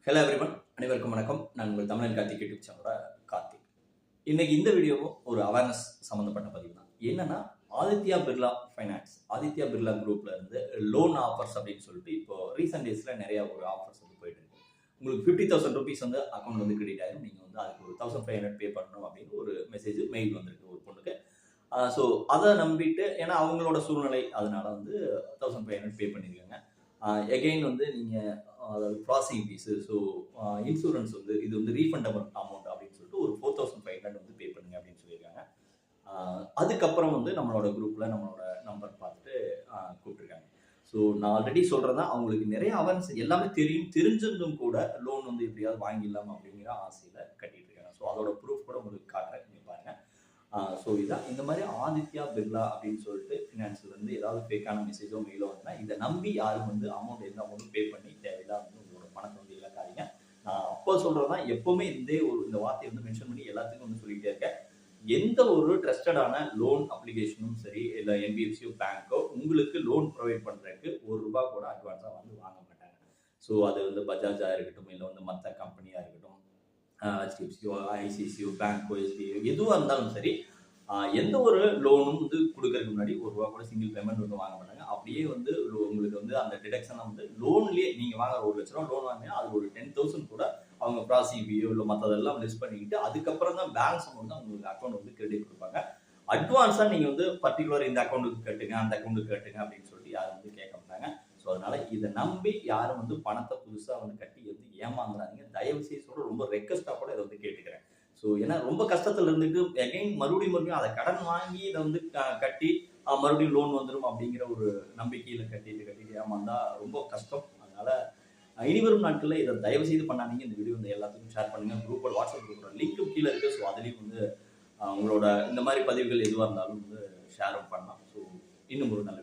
Hello everyone, அனைவருக்கும் வணக்கம். நான் உங்கள் தமிழன் கார்த்திக் யூடியூப் சேனலோட கார்த்திக். இன்னைக்கு இந்த வீடியோவும் ஒரு அவேர்னஸ் சம்மந்தப்பட்ட பதிவு தான். என்னன்னா, ஆதித்யா பிர்லா ஃபைனான்ஸ், ஆதித்யா பிர்லா குரூப்ல இருந்து லோன் ஆஃபர்ஸ் அப்படின்னு சொல்லிட்டு இப்போ ரீசெண்ட் டேஸ்ல நிறைய ஒரு ஆஃபர்ஸ் வந்து போயிட்டு இருக்கு. உங்களுக்கு 50,000 ருபீஸ் வந்து அக்கௌண்ட் வந்து கிரெடிட் ஆயிரும். நீங்க வந்து அதுக்கு ஒரு 1,500 பே பண்ணணும் அப்படின்னு ஒரு மெயில் வந்திருக்கு ஒரு பொண்ணுக்கு. ஸோ அதை நம்பிட்டு, ஏன்னா அவங்களோட சூழ்நிலை அதனால வந்து 1,500 பே பண்ணியிருக்காங்க. எகெயின் வந்து நீங்கள் அதாவது ப்ராசஸிங் ஃபீஸு, ஸோ இன்சூரன்ஸ் வந்து இது வந்து ரீஃபண்டபிள் அமௌண்ட் அப்படின்னு சொல்லிட்டு ஒரு 4,500 வந்து பே பண்ணுங்க அப்படின்னு சொல்லியிருக்காங்க. அதுக்கப்புறம் வந்து நம்மளோட குரூப்பில் நம்மளோட நம்பர் பார்த்துட்டு கூப்பிட்டுருக்காங்க. ஸோ நான் ஆல்ரெடி சொல்கிறதா அவங்களுக்கு நிறைய அவேர்னஸ் எல்லாமே தெரிஞ்சிருந்தும் கூட லோன் வந்து எப்படியாவது வாங்கிடலாம் அப்படிங்கிற ஆசையில் கட்டிட்டு இருக்காங்க. ஸோ அதோட ப்ரூஃப் கூட உங்களுக்கு காட்டுறேன், நீங்கள் பாருங்கள். ஸோ இதான் இந்த மாதிரி ஆதித்யா பிர்லா அப்படின்னு சொல்லிட்டு ஃபினான்ஸ்லேருந்து ஏதாவது ஃபேக்கான மெசேஜோ மெயிலோ வந்ததுன்னா இதை நம்பி யாரும் வந்து எந்த அமௌண்ட்டும் பே பண்ணி தேவையில்லாம வந்து உங்களோட பணத்தை வந்து இழக்காதீங்க. நான் அப்போ சொல்கிறதான் எப்போவுமே இந்த வார்த்தையை வந்து மென்ஷன் பண்ணி எல்லாத்துக்கும் வந்து சொல்லிகிட்டே இருக்கேன். எந்த ஒரு ட்ரஸ்டடான லோன் அப்ளிகேஷனும் சரி, இல்லை என்பிஎஃப்சியோ பேங்க்கோ உங்களுக்கு லோன் ப்ரொவைட் பண்ணுறதுக்கு ₹1 கூட அட்வான்ஸாக வந்து வாங்க மாட்டாங்க. ஸோ அது வந்து பஜாஜாக இருக்கட்டும், இல்லை வந்து மற்ற கம்பெனியாக இருக்கட்டும், ஹெச்டிஎஃப்சியோ, ஐசிசியோ, பேங்க்கோ, எஸ்பிஐயோ எதுவாக இருந்தாலும் சரி, எந்த ஒரு லோனும் வந்து கொடுக்கறதுக்கு முன்னாடி ₹1 கூட சிங்கிள் பேமெண்ட் வந்து வாங்க மாட்டாங்க. அப்படியே வந்து உங்களுக்கு வந்து அந்த டிடக்ஷனை வந்து லோன்லேயே நீங்கள் வாங்குற ₹1,00,000 லோன் வாங்கினா அது ஒரு 10,000 கூட அவங்க ப்ராசஸிங் ஃபீயோ இல்லை மற்றதெல்லாம் லெஸ் பண்ணிக்கிட்டு அதுக்கப்புறம் தான் பேலன்ஸ் அமௌண்ட் தான் உங்களுக்கு அக்கௌண்ட் வந்து கிரெடிட் கொடுப்பாங்க. அட்வான்ஸாக நீங்கள் வந்து பர்டிகுலர் இந்த அக்கௌண்ட்டுக்கு கட்டுங்க, அந்த அக்கௌண்ட்டுக்கு கட்டுங்க அப்படின்னு சொல்லிட்டு யாரும் வந்து கேட்க மாட்டாங்க. ஸோ அதனால இதை நம்பி யாரும் வந்து பணத்தை புதுசாக வந்து கட்டி வந்து ஏமாந்துடாதீங்க. தயவு செய்து சொல்ல ரொம்ப ரெக்வஸ்ட்டாக கூட இதை வந்து கேட்டுக்கிறேன். ஸோ ஏன்னா ரொம்ப கஷ்டத்தில் இருந்துட்டு எகைன் மறுபடியும் அதை கடன் வாங்கி இதை வந்து கட்டி மறுபடியும் லோன் வந்துடும் அப்படிங்கிற ஒரு நம்பிக்கையில் கட்டிட்டு ஏமாந்தா ரொம்ப கஷ்டம். அதனால இனிவரும் நாட்களில் இதை தயவு செய்து பண்ணாதீங்க. இந்த வீடியோ வந்து எல்லாத்துக்கும் ஷேர் பண்ணுங்க. குரூப்போட வாட்ஸ்அப் குரூப்போட லிங்க்கும் கீழே இருக்குது. ஸோ அதுலேயும் வந்து உங்களோட இந்த மாதிரி பதிவுகள் எதுவாக இருந்தாலும் வந்து ஷேரும் பண்ணலாம். ஸோ இன்னும் ஒரு நல்ல